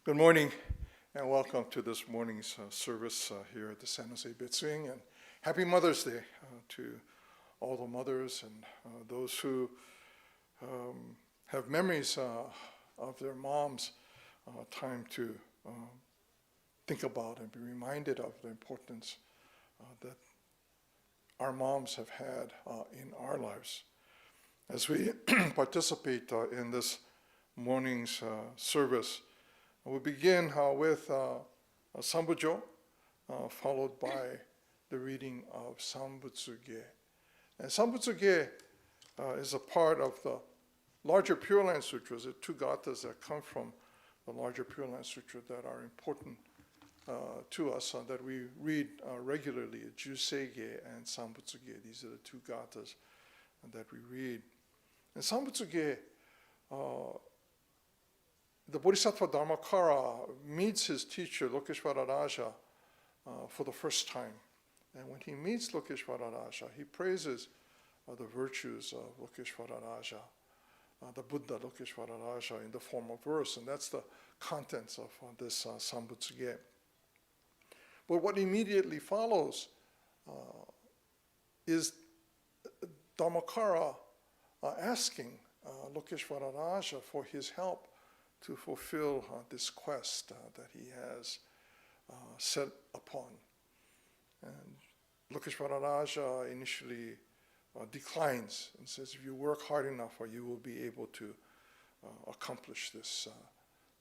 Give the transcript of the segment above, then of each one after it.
Good morning and welcome to this morning's service here at the San Jose Bitswing, and happy Mother's Day to all the mothers and those who have memories of their moms. Time to think about and be reminded of the importance that our moms have had in our lives. As we participate in this morning's service, we'll begin with Sambujo, followed by the reading of Sambutsuge. And Sambutsuge is a part of the larger Pure Land Sutras, the two gathas that come from the larger Pure Land Sutra that are important to us, that we read regularly, Jusege and Sambutsuge. These are the two gathas that we read. And Sambutsuge, the Bodhisattva Dharmakara meets his teacher, Lokeshvara Raja, for the first time. And when he meets Lokeshvara Raja, he praises the virtues of Lokeshvara Raja, the Buddha Lokeshvara Raja, in the form of verse. And that's the contents of this Sambutsuge. But what immediately follows is Dharmakara asking Lokeshvara Raja for his help to fulfill this quest that he has set upon. And Lokeshvara Raja initially declines and says, if you work hard enough, you will be able to accomplish this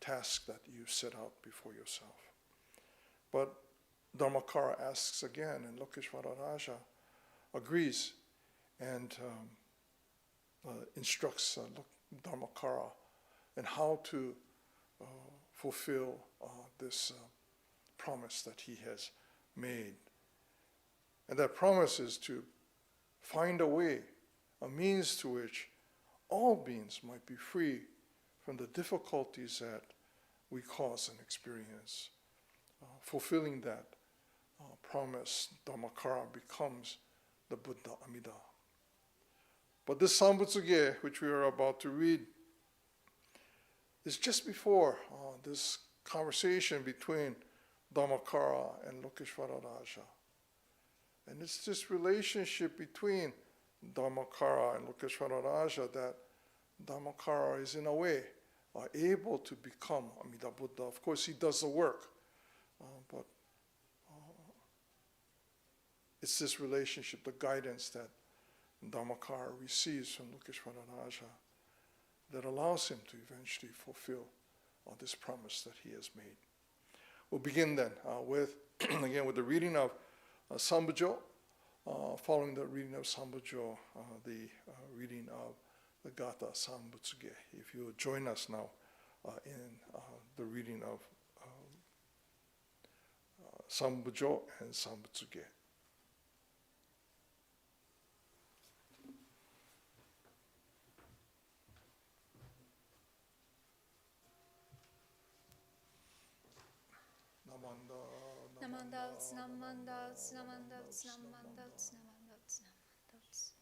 task that you set out before yourself. But Dharmakara asks again, and Lokeshvara Raja agrees and instructs Dharmakara and how to fulfill this promise that he has made. And that promise is to find a way, a means to which all beings might be free from the difficulties that we cause and experience. Fulfilling that promise, Dharmakara becomes the Buddha Amida. But this Sambutsuge, which we are about to read, is just before this conversation between Dharmakara and Lokeshvara Raja. And it's this relationship between Dharmakara and Lokeshvara Raja that Dharmakara is in a way able to become Amida Buddha. Of course, he does the work, but it's this relationship, the guidance that Dharmakara receives from Lokeshvara Raja, that allows him to eventually fulfill this promise that he has made. We'll begin then with the reading of Sambujo. Following the reading of Sambujo, the reading of the Gatha Sambutsuge. If you will join us now in the reading of Sambujo and Sambutsuge. Namandals, namandals, namandals, namandals, namandals, namandals.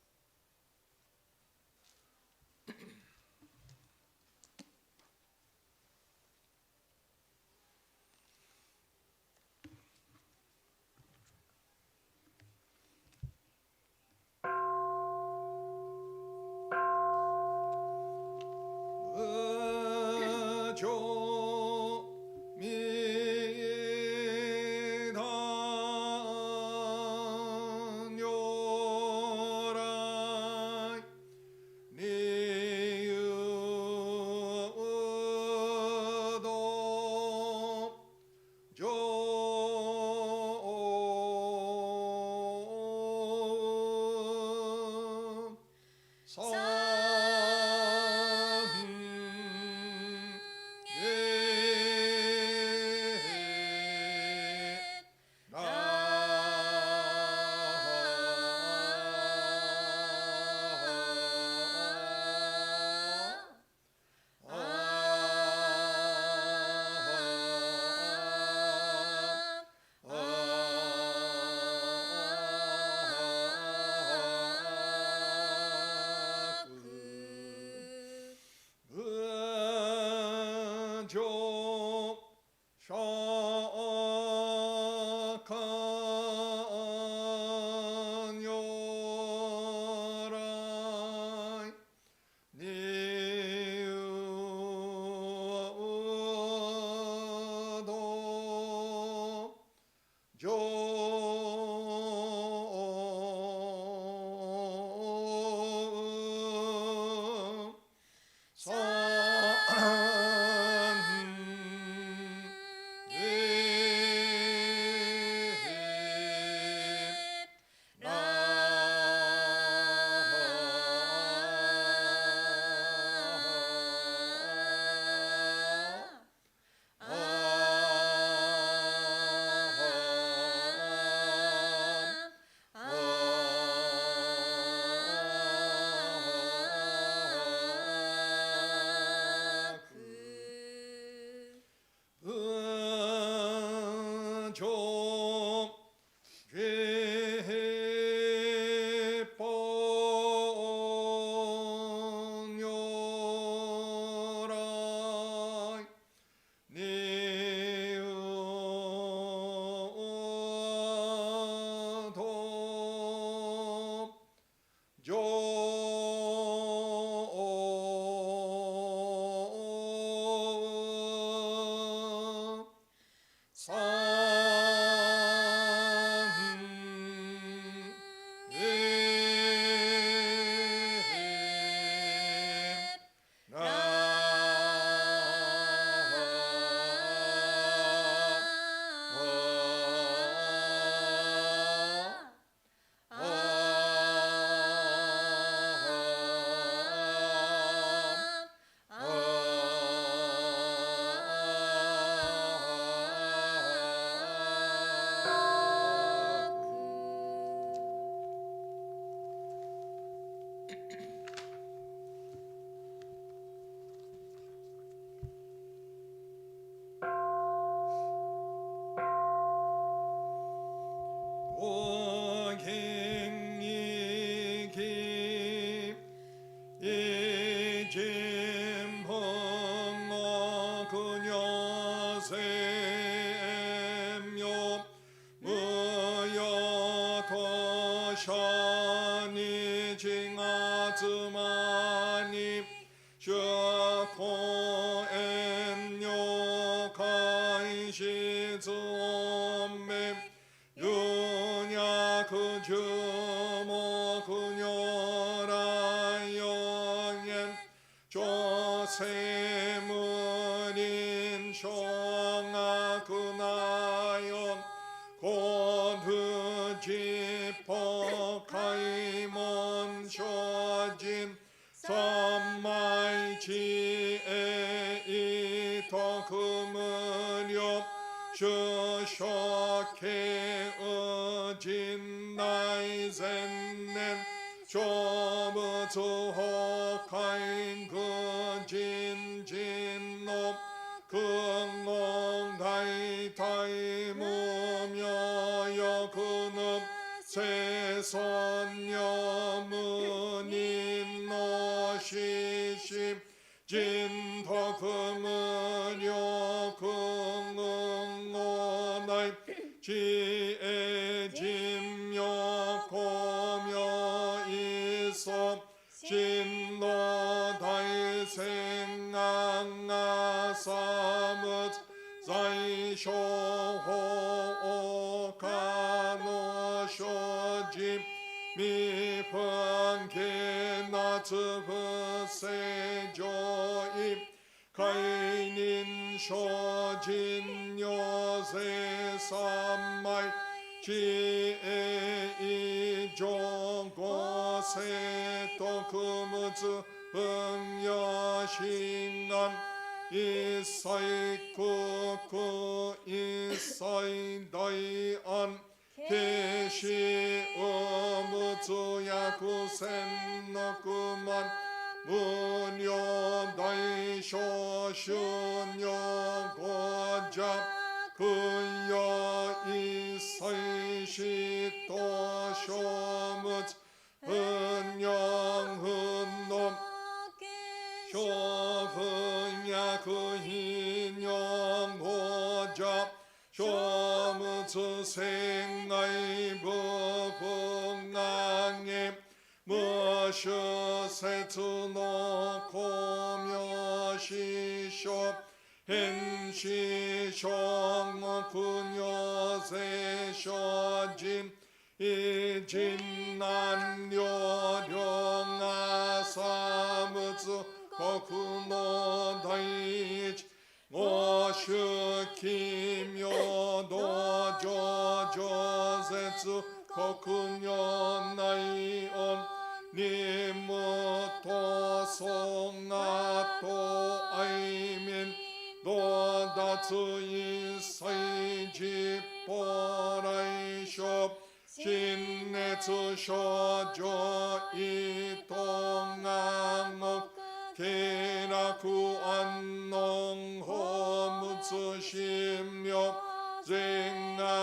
쟁아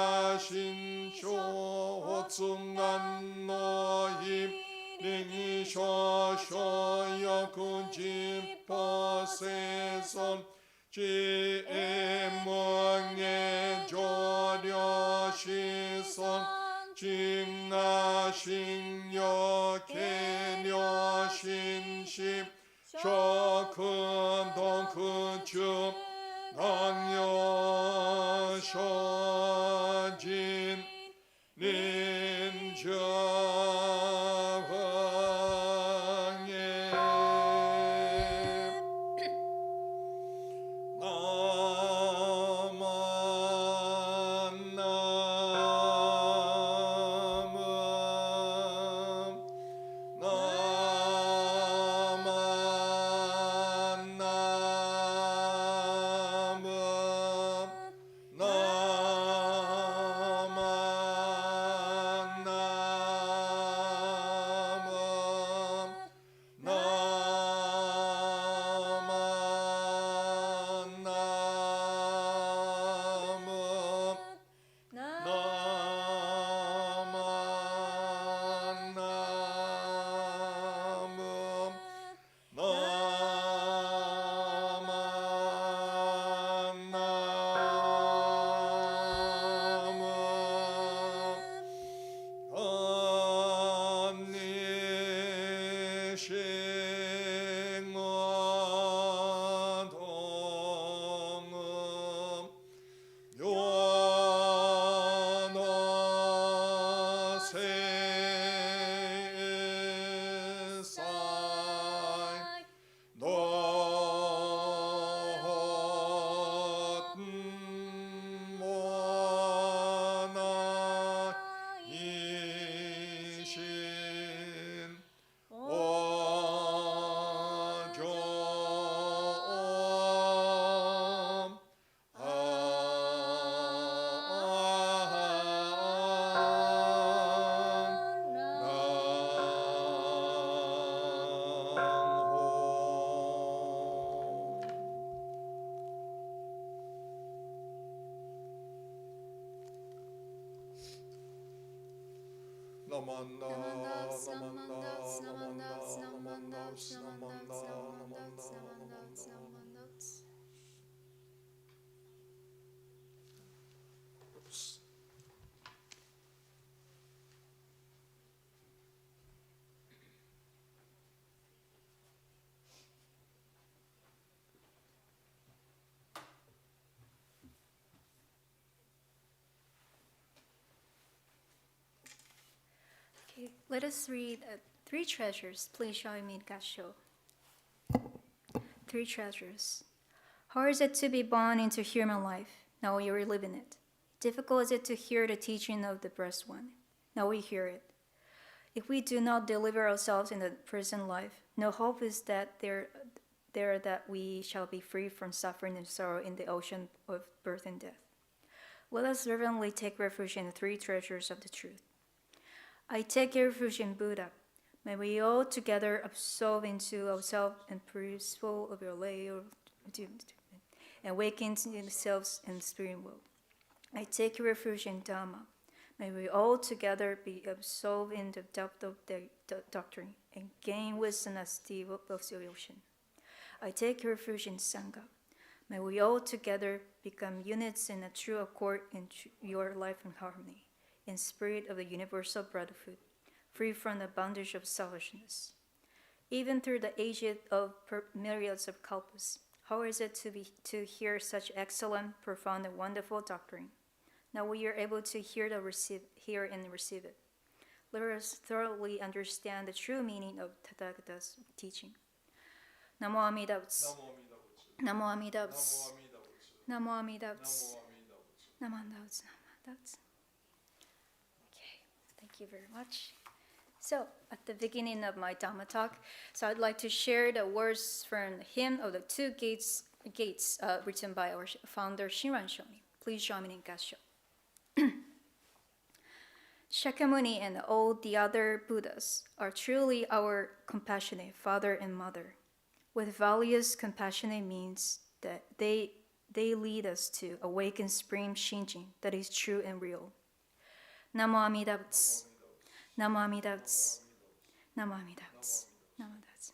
신쇼 호승간 노임 링이쇼쇼 여군지퍼세선 지엠멍에 조려시선 징나신여 개려신십 쇼큰동큰축 강여쇼진 닌저흥에 Okay, let us read three treasures. Please join me in Gassho. Three treasures. How is it to be born into human life? Now we are living it. Difficult is it to hear the teaching of the Blessed One? Now we hear it. If we do not deliver ourselves in the present life, no hope is that there that we shall be free from suffering and sorrow in the ocean of birth and death. Let us reverently take refuge in the three treasures of the truth. I take refuge in Buddha. May we all together absorb into ourselves and peaceful of your layer and awaken in selves and spirit world. I take refuge in Dhamma. May we all together be absorbed in the depth of the doctrine and gain wisdom as the of the ocean. I take refuge in Sangha. May we all together become units in a true accord in your life and harmony, in spirit of the universal brotherhood, free from the bondage of selfishness. Even through the ages of myriads of kalpas, how is it to hear such excellent, profound, and wonderful doctrine? Now we are able to hear and receive it. Let us thoroughly understand the true meaning of Tathagata's teaching. Namo Amida Butsu. Namo Amida Butsu. Namo Amida Butsu. Namo Amida Butsu. Okay, thank you very much. So, at the beginning of my Dhamma talk, I'd like to share the words from the hymn of the two gates written by our founder Shinran Shomi. Please join me in Gassho. Shakyamuni and all the other Buddhas are truly our compassionate father and mother. With values, compassionate means that they lead us to awaken spring Shinjin that is true and real. Namo Amida Butsu. Namo Amida Butsu. Namo Amida Butsu. Namo Amida Butsu.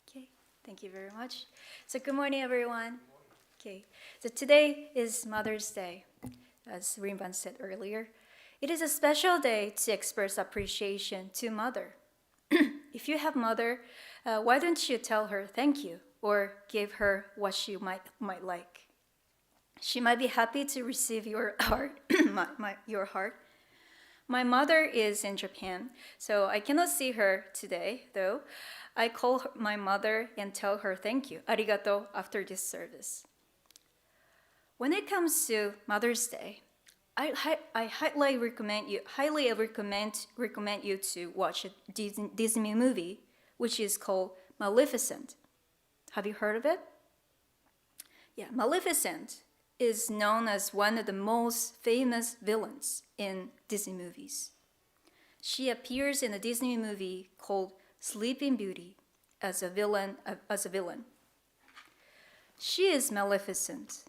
Okay, thank you very much. So good morning, everyone. Okay, so today is Mother's Day, as Reverend said earlier. It is a special day to express appreciation to Mother. If you have mother, why don't you tell her thank you or give her what she might like? She might be happy to receive your heart, your heart. My mother is in Japan, so I cannot see her today, though. I call my mother and tell her thank you, arigato, after this service. When it comes to Mother's Day, I highly recommend you to watch a Disney movie, which is called Maleficent. Have you heard of it? Yeah, Maleficent is known as one of the most famous villains in Disney movies. She appears in a Disney movie called Sleeping Beauty as a villain. She is Maleficent.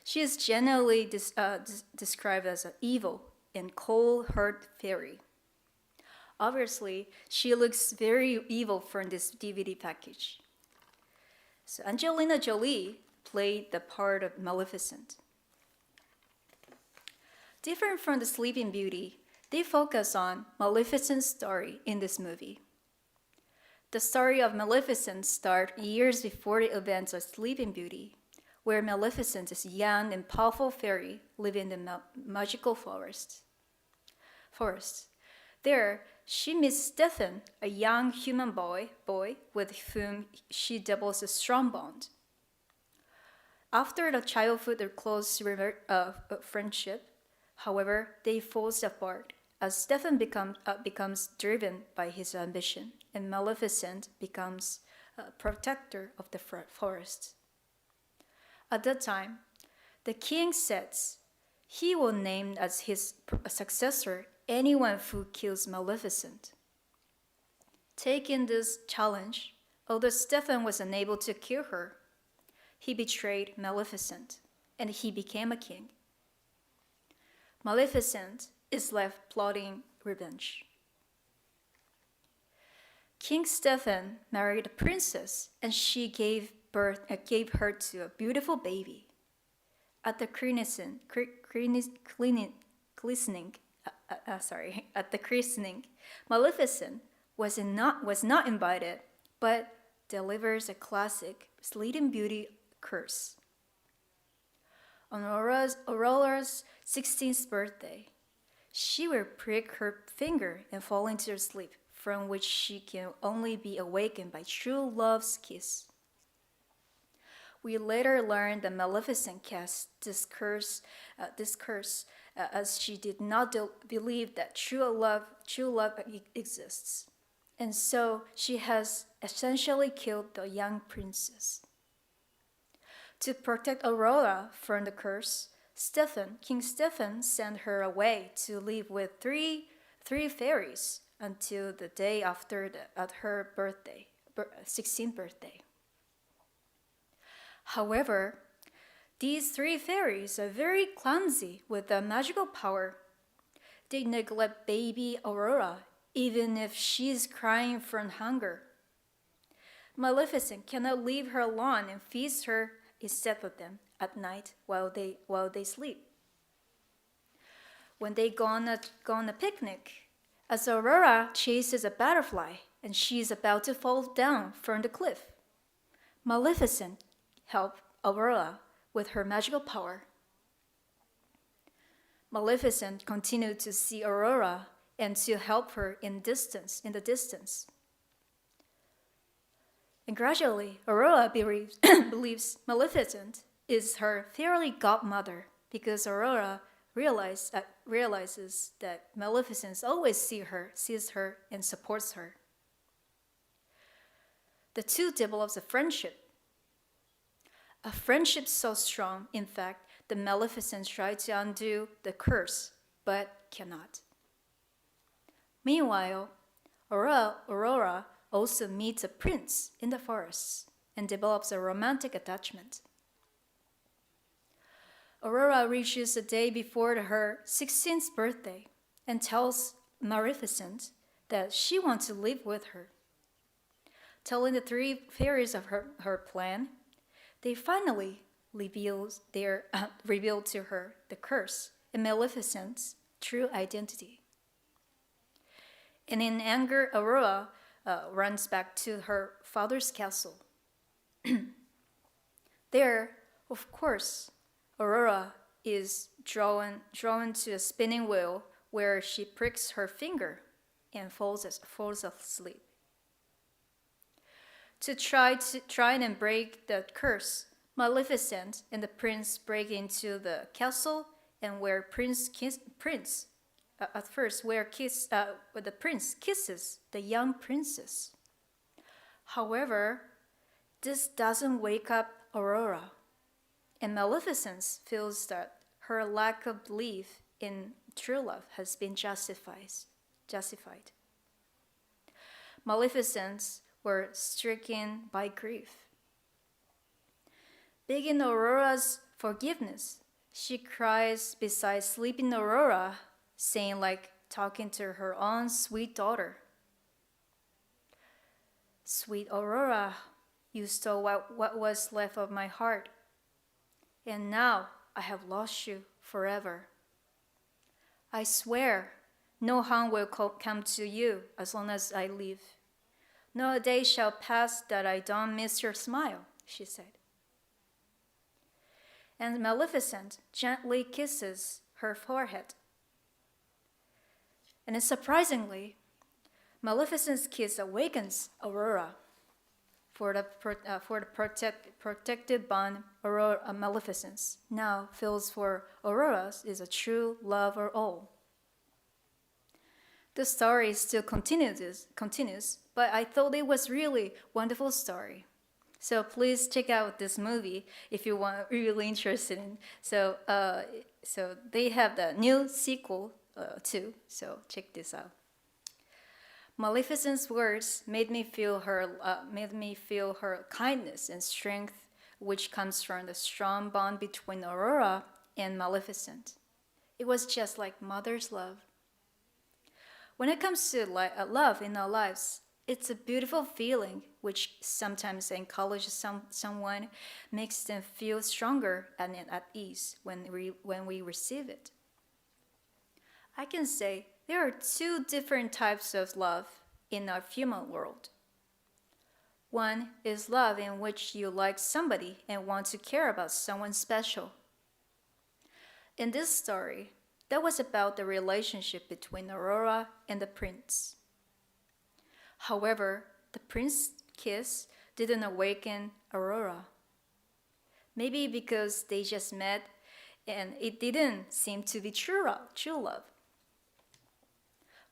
She is generally described as an evil and cold-hearted fairy. Obviously, she looks very evil from this DVD package. So Angelina Jolie played the part of Maleficent. Different from the Sleeping Beauty, they focus on Maleficent's story in this movie. The story of Maleficent starts years before the events of Sleeping Beauty, where Maleficent is a young and powerful fairy living in the magical forest. There, she meets Stefan, a young human boy with whom she develops a strong bond. After the childhood or close friendship, however, they fall apart as Stefan becomes driven by his ambition, and Maleficent becomes a protector of the forest. At that time, the king says he will name as his successor anyone who kills Maleficent. Taking this challenge, although Stefan was unable to kill her, he betrayed Maleficent, and he became a king. Maleficent is left plotting revenge. King Stefan married a princess, and she gave her to a beautiful baby. At the christening, Maleficent was not invited, but delivers a classic Sleeping Beauty curse. On Aurora's 16th birthday, she will prick her finger and fall into a sleep from which she can only be awakened by true love's kiss. We later learned that Maleficent cast this curse as she did not believe that true love exists. And so she has essentially killed the young princess. To protect Aurora from the curse, King Stefan sent her away to live with three fairies until the day after her 16th birthday. However, these three fairies are very clumsy with their magical power. They neglect baby Aurora even if she is crying from hunger. Maleficent cannot leave her alone and feeds her instead of them at night while they sleep. When they go on a picnic, as Aurora chases a butterfly and she is about to fall down from the cliff, Maleficent helps Aurora with her magical power. Maleficent continued to see Aurora and to help her in the distance. And gradually, Aurora believes Maleficent is her fairy godmother because Aurora realizes that Maleficent always sees her, and supports her. The two develops a friendship so strong, in fact, that Maleficent tried to undo the curse, but cannot. Meanwhile, Aurora also meets a prince in the forests and develops a romantic attachment. Aurora reaches the day before her 16th birthday and tells Maleficent that she wants to live with her. Telling the three fairies of her plan, they finally reveal to her the curse and Maleficent's true identity. And in anger, Aurora runs back to her father's castle. There, of course, Aurora is drawn to a spinning wheel where she pricks her finger and falls asleep. To try and break the curse, Maleficent and the prince break into the castle, and where the prince kisses the young princess. However, this doesn't wake up Aurora, and Maleficent feels that her lack of belief in true love has been justified. Maleficent were stricken by grief. Begging Aurora's forgiveness, she cries beside sleeping Aurora, saying like talking to her own sweet daughter. Sweet Aurora, you stole what was left of my heart, and now I have lost you forever. I swear no harm will come to you as long as I live. No day shall pass that I don't miss your smile, she said. And Maleficent gently kisses her forehead. And surprisingly, Maleficent's kiss awakens Aurora. For the protected bond Maleficent now feels for Aurora is a true love or all. The story still continues, but I thought it was really wonderful story. So please check out this movie if you want really interested in. So they have the new sequel too. So check this out. Maleficent's words made me feel her kindness and strength, which comes from the strong bond between Aurora and Maleficent. It was just like mother's love. When it comes to love in our lives, it's a beautiful feeling which sometimes encourages someone, makes them feel stronger and at ease when we receive it. I can say there are two different types of love in our human world. One is love in which you like somebody and want to care about someone special. In this story, that was about the relationship between Aurora and the prince. However, the prince's kiss didn't awaken Aurora. Maybe because they just met and it didn't seem to be true love.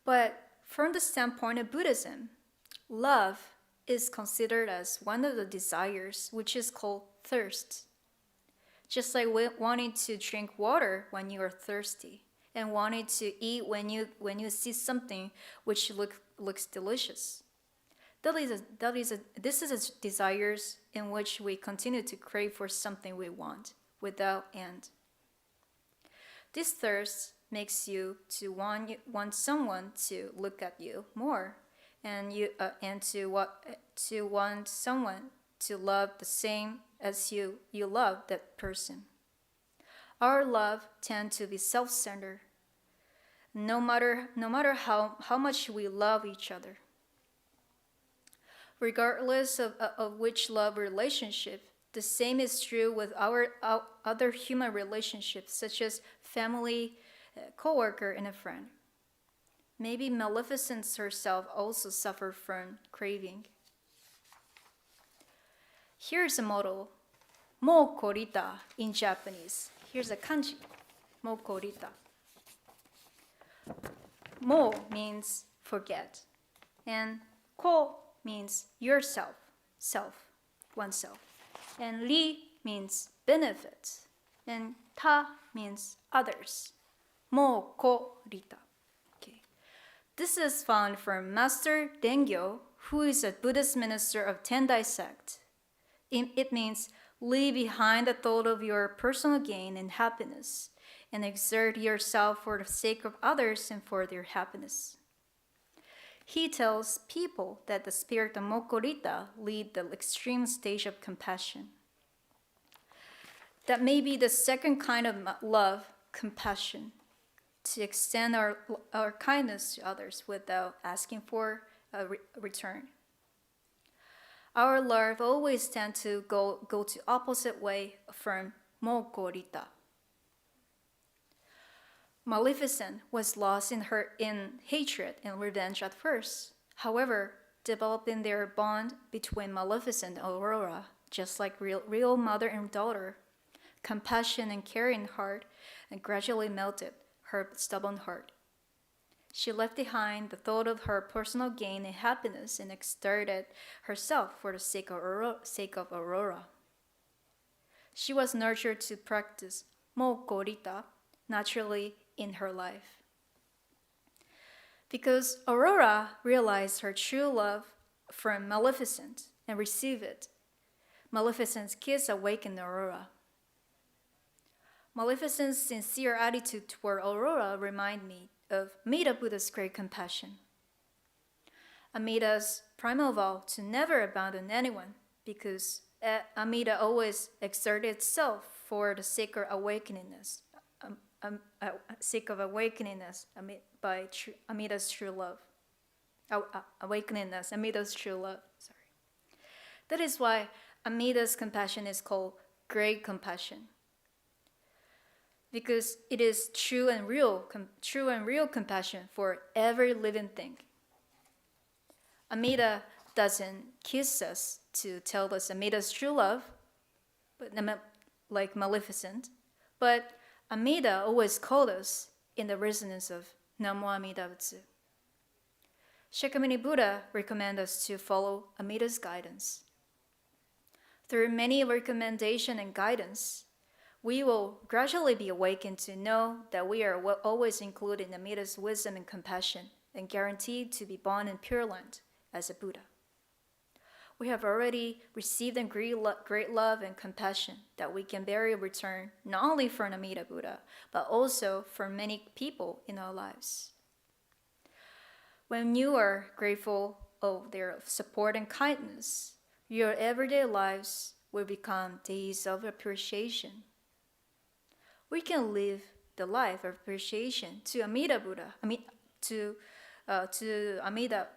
But from the standpoint of Buddhism, love is considered as one of the desires which is called thirst. Just like wanting to drink water when you are thirsty and wanting to eat when you see something which looks delicious. This is a desires in which we continue to crave for something we want without end. This thirst makes you to want someone to look at you more, and to want someone to love the same as you love that person. Our love tends to be self-centered, no matter how much we love each other. Regardless of which love relationship, the same is true with our other human relationships, such as family, co-worker, and a friend. Maybe Maleficent herself also suffered from craving. Here's a motto, mo korita in Japanese. Here's a kanji, mo korita. Mo means forget, and ko means yourself, oneself. And ri means benefits, and ta means others. Mo ko rita. Okay. This is found from Master Dengyo, who is a Buddhist minister of Tendai sect. It means leave behind the thought of your personal gain and happiness and exert yourself for the sake of others and for their happiness. He tells people that the spirit of Mokorita lead the extreme stage of compassion. That may be the second kind of love, compassion, to extend our kindness to others without asking for a return. Our love always tends to go to opposite way from Mokorita. Maleficent was lost in hatred and revenge at first. However, developing their bond between Maleficent and Aurora, just like real mother and daughter, compassion and caring heart, and gradually melted her stubborn heart. She left behind the thought of her personal gain and happiness and exerted herself for the sake of Aurora. She was nurtured to practice Mokorita naturally in her life. Because Aurora realized her true love from Maleficent and received it, Maleficent's kiss awakened Aurora. Maleficent's sincere attitude toward Aurora reminded me of Amida Buddha's great compassion. Amida's primal vow to never abandon anyone, because Amida always exerted itself for the sake of awakeningness, by Amida's true love. Awakeningness, Amida's true love. Sorry. That is why Amida's compassion is called great compassion, because it is true and real compassion for every living thing. Amida doesn't kiss us to tell us Amida's true love, but like Maleficent, but Amida always called us in the resonance of Namo Amida Butsu. Shakyamuni Buddha recommends us to follow Amida's guidance. Through many recommendations and guidance, we will gradually be awakened to know that we are always included in Amida's wisdom and compassion and guaranteed to be born in Pure Land as a Buddha. We have already received a great love and compassion that we can bear in return not only from Amida Buddha, but also from many people in our lives. When you are grateful of their support and kindness, your everyday lives will become days of appreciation. We can live the life of appreciation to Amida Buddha, to Amida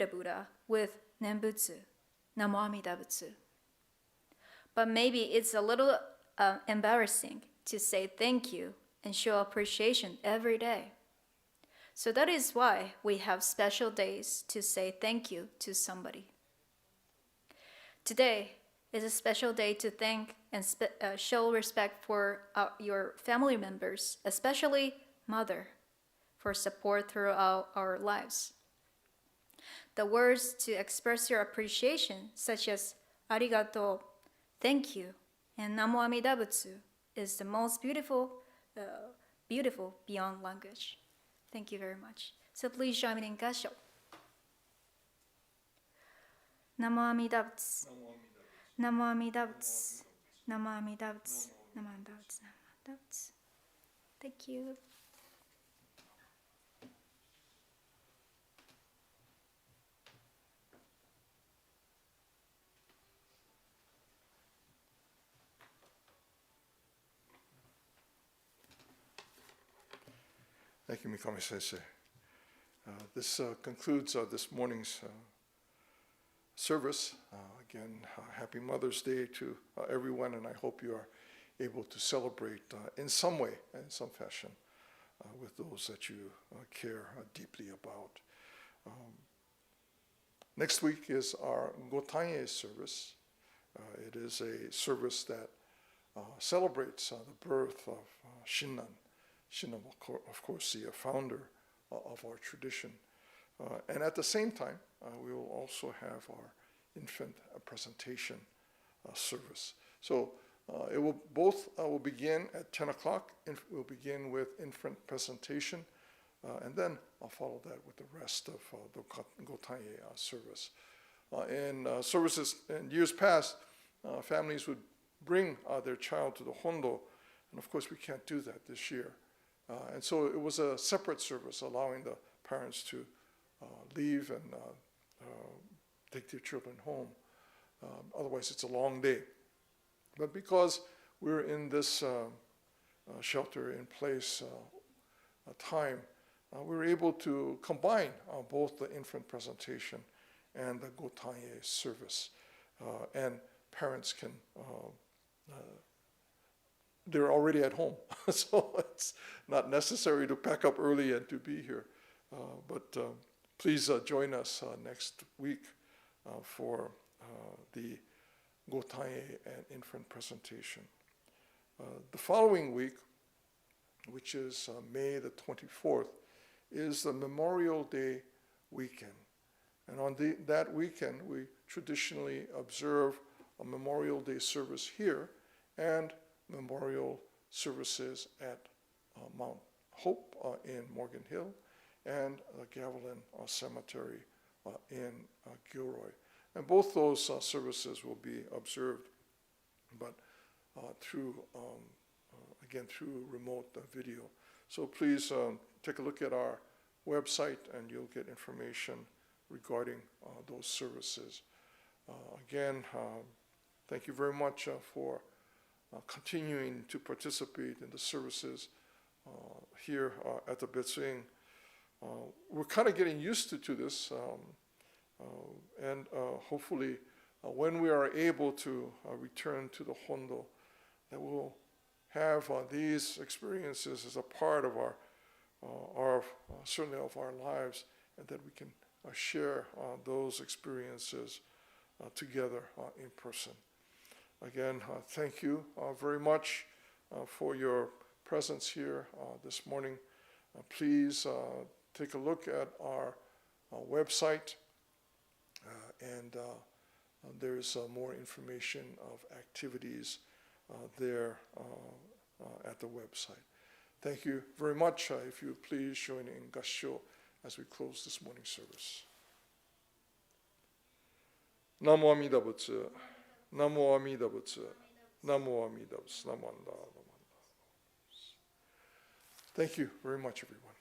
Buddha with Nembutsu, Namo Amida Butsu. But maybe it's a little embarrassing to say thank you and show appreciation every day. So that is why we have special days to say thank you to somebody. Today is a special day to thank and show respect for your family members, especially mother, for support throughout our lives. The words to express your appreciation, such as arigato, thank you, and Namo Amida Butsu, is the most beautiful beyond language. Thank you very much. So please join me in Gasho. Namo Amida Butsu. Namo Amida Butsu. Namo Amida Butsu. Namo Amida Butsu. Namo Amida Butsu. Thank you. Thank you, Mikame Sensei. This concludes this morning's service. Again, happy Mother's Day to everyone, and I hope you are able to celebrate in some way, in some fashion, with those that you care deeply about. Next week is our Gotanye service. It is a service that celebrates the birth of Shinran. Shinran, of course, the founder of our tradition. And at the same time, we will also have our infant presentation service. So it will will begin at 10 o'clock. We'll begin with infant presentation, and then I'll follow that with the rest of the Gotanye service. in services in years past, families would bring their child to the Hondo, and of course we can't do that this year. And so it was a separate service, allowing the parents to leave and take their children home. Otherwise it's a long day. But because we're in this shelter in place time, we were able to combine both the infant presentation and the Gotanye service. And parents can, they're already at home, so it's not necessary to pack up early and to be here. But please join us next week for the Gotanye and infant presentation. The following week, which is May the 24th, is the Memorial Day weekend. And on that weekend, we traditionally observe a Memorial Day service here and memorial services at Mount Hope in Morgan Hill and Gavilan Cemetery in Gilroy. And both those services will be observed, but through remote video. So please take a look at our website and you'll get information regarding those services. Again, thank you very much for continuing to participate in the services here at the Betsuing. We're kind of getting used to this, and hopefully when we are able to return to the Hondo, that we'll have these experiences as a part of our certainly of our lives, and that we can share those experiences together in person. Again, thank you very much for your presence here this morning. Please take a look at our website, and there's more information of activities there at the website. Thank you very much. If you please join in Gassho as we close this morning's service. Namo Amida Butsu. Namo Amida Butsu. Namo Amida Butsu. Namanda. Thank you very much, everyone.